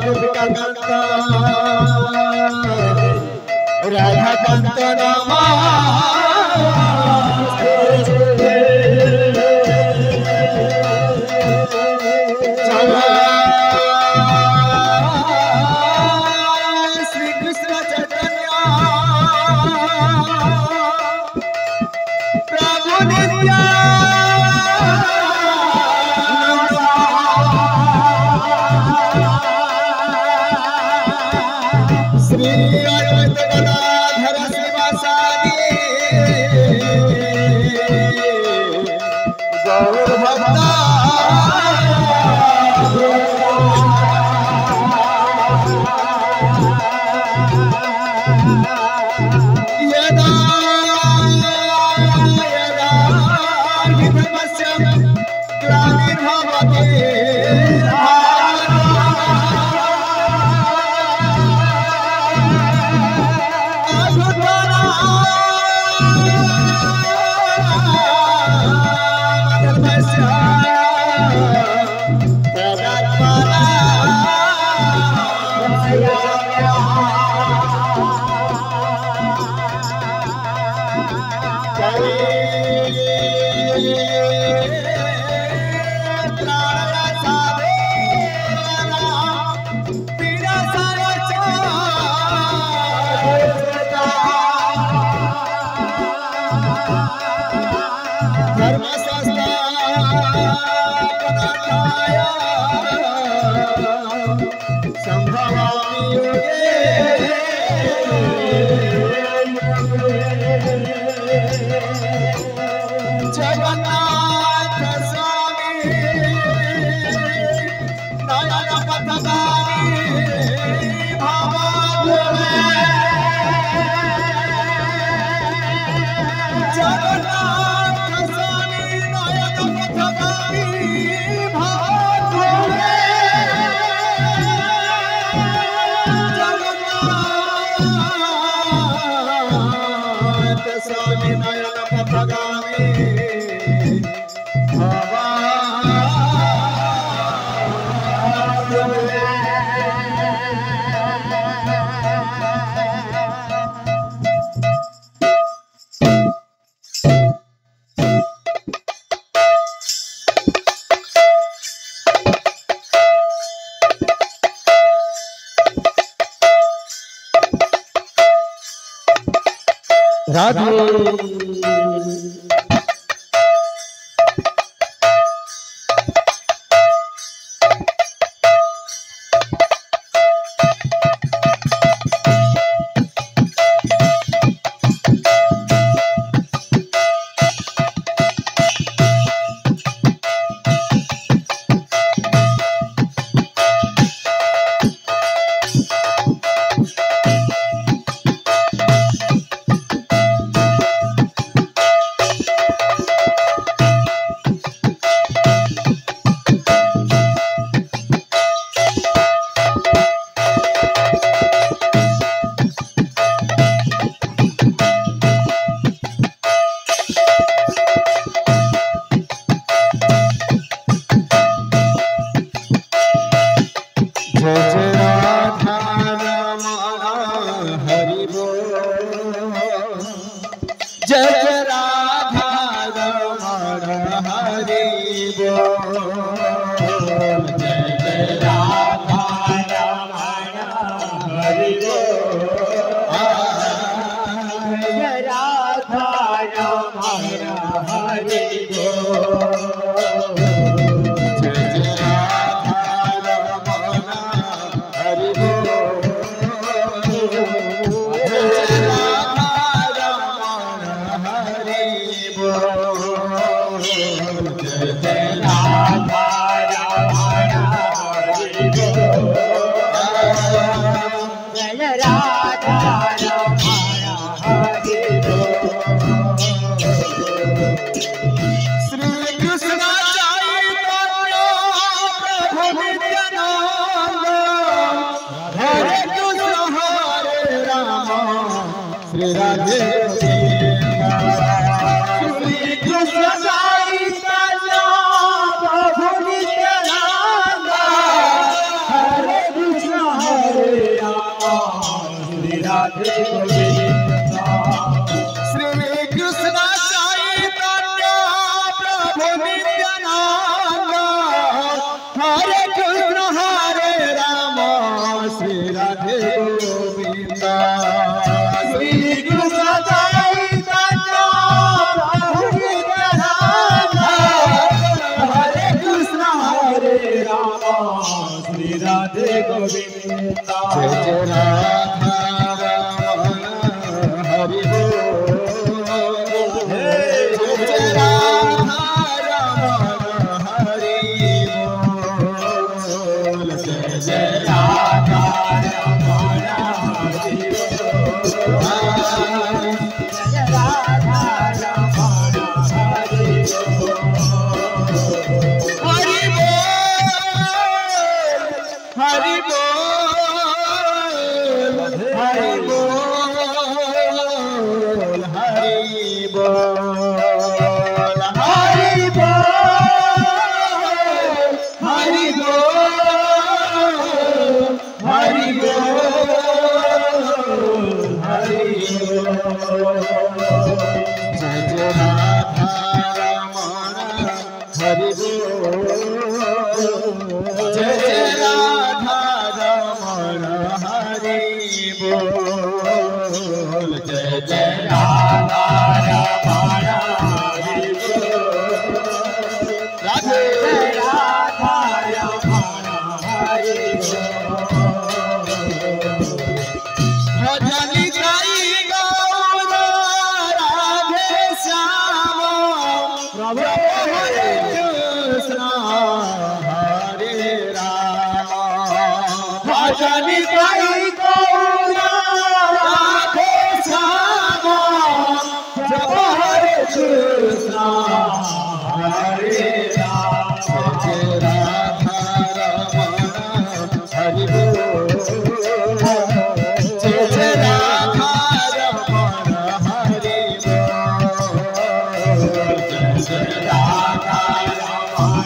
गोपिका कांत राधा कांत नामा श्री कृष्ण चैतन्य प्रभु श्री अद्वैत गदाधर शिवासादि गौर भक्ता यदा यदा धर्मस्य ग्लानिर्भवति राधे राधे गोविंद श्री कृष्ण चैतन्य प्रभु नित्यानंद हरे कृष्ण हरे राम श्री राधे गोविंद श्री कृष्ण चैतन्य प्रभु नित्यानंद हरे कृष्ण हरे राम श्री राधे गोविंद जय जय राधा रमण हरि बोल जय जय राधा रमण हरि बोल जय जय राधा रमण हरि बोल जय राधा रमण हरि बोल हरि बोल हरि बोल हरि बोल हरि बोल हरि बोल जय जय राधा रमण हरि बोल जय जय राधा रमण हरि बोल जय जय राधा रमण हरि बोल राधे राधा रमण हरि बोल भजन गाई गौर राधे श्याम प्रभु हरे कृष्ण हरे राम भजन गाई गौर राधे श्याम प्रभु हरे कृष्ण हरे राम जय राधा रमण हरि बोल जय जय राधा रमण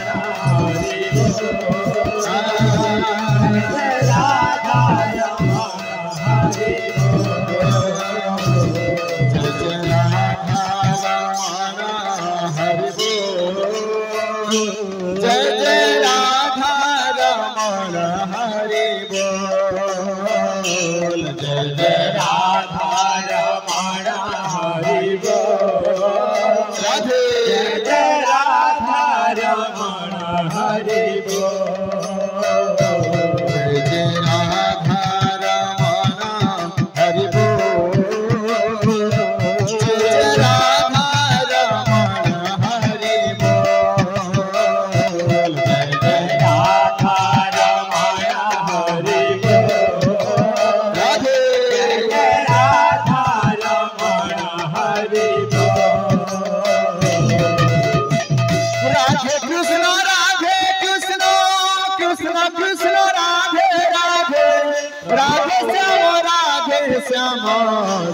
हरि बोल जय जय राधा रमण हरि बोल जय राधा रमण हरि बोल जय जय राधा रमण हरि बोल जय जय राधा रमण हरि बोल जय जय राधा रमण हरि बोल राधे जय जय राधा रमण हरि बोल जय जय राधा रमण हरि बोल जय जय राधा रमण हरि बोल जय जय राधा रमण हरि बोल राधे जय जय राधा रमण हरि बोल राधे कृष्ण कृष्ण कृष्ण राधे राधे राधे श्याम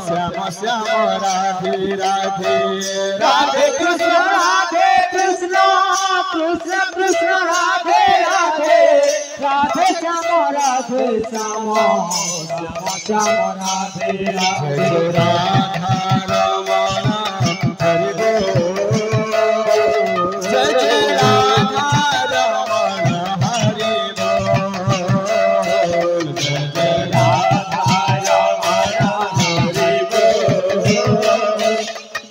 श्याम श्याम राधे राधे राधे कृष्ण कृष्ण कृष्ण राधे राधे राधे श्याम श्याम श्याम राधे राधे राधा रमण हरि बोल जय जय राधा रमण हरि बोल जय जय राधा रमण हरि बोल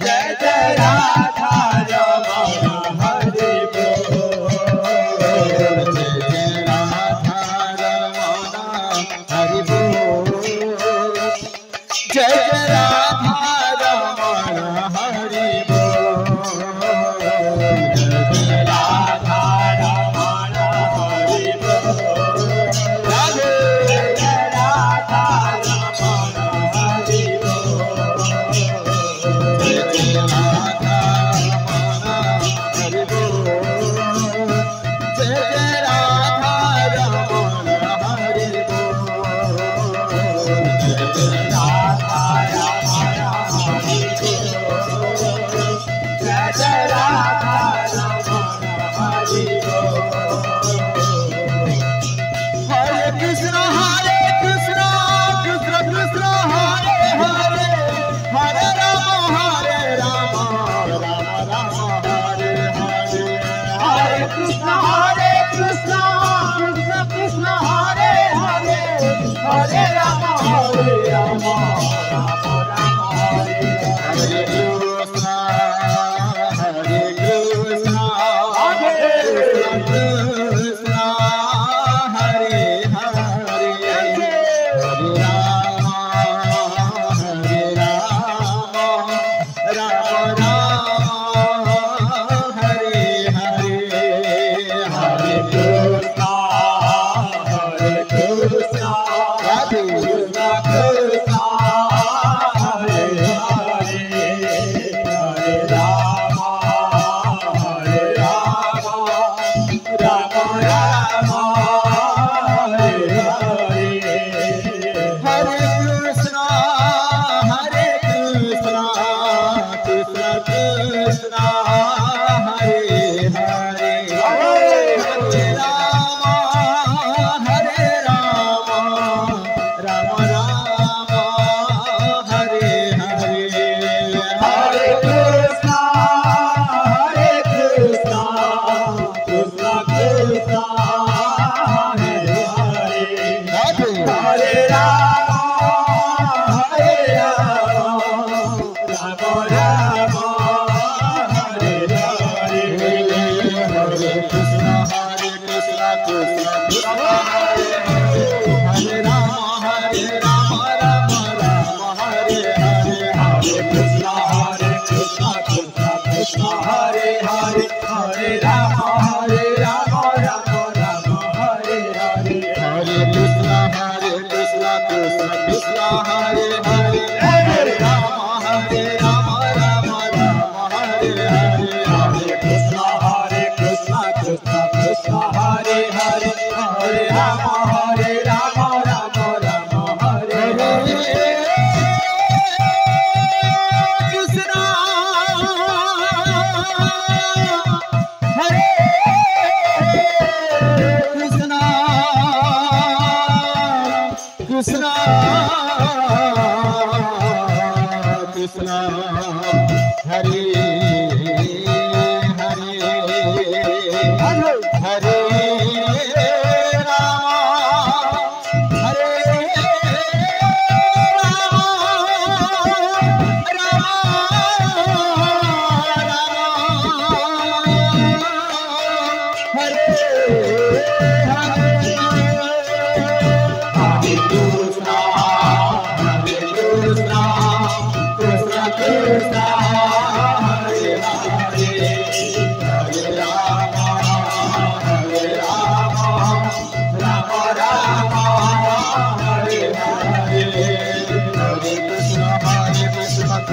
जय जय राधा रमण हरि बोल जय जय राधा रमण हरि बोल जय जय Radha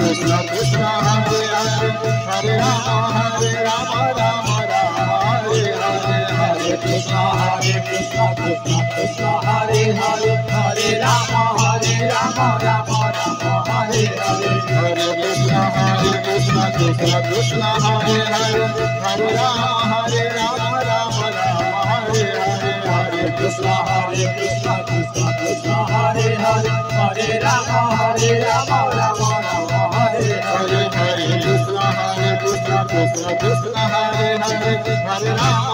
Krishna Krishna Hare Hare Hare Krishna Krishna Hare Hare Hare Rama Rama Rama Hare Hare Krishna Krishna Krishna Hare Hare Hare Rama Rama Rama Hare Hare Hare Krishna Krishna Krishna Hare Hare Hare Rama Rama Rama Hare Hare Hare Krishna Krishna Krishna Hare Hare Hare Rama Rama Rama Hare Hare Krishna Krishna Krishna Hare Hare Hare Rama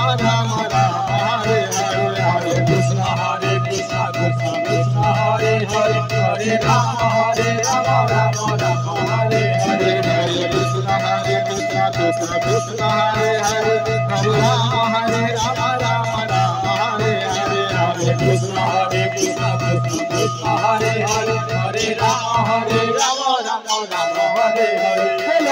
Rama Rama Hare Hare Hare Krishna Krishna Krishna Hare Hare Hare Rama Rama Rama Hare Hare Hare Krishna Krishna Krishna Hare Hare Hare Rama Rama Rama Hare Hare Hare Krishna Krishna Krishna Hare Hare Hare Rama Rama Rama Hare Hare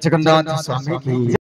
Jagannath स्वामी की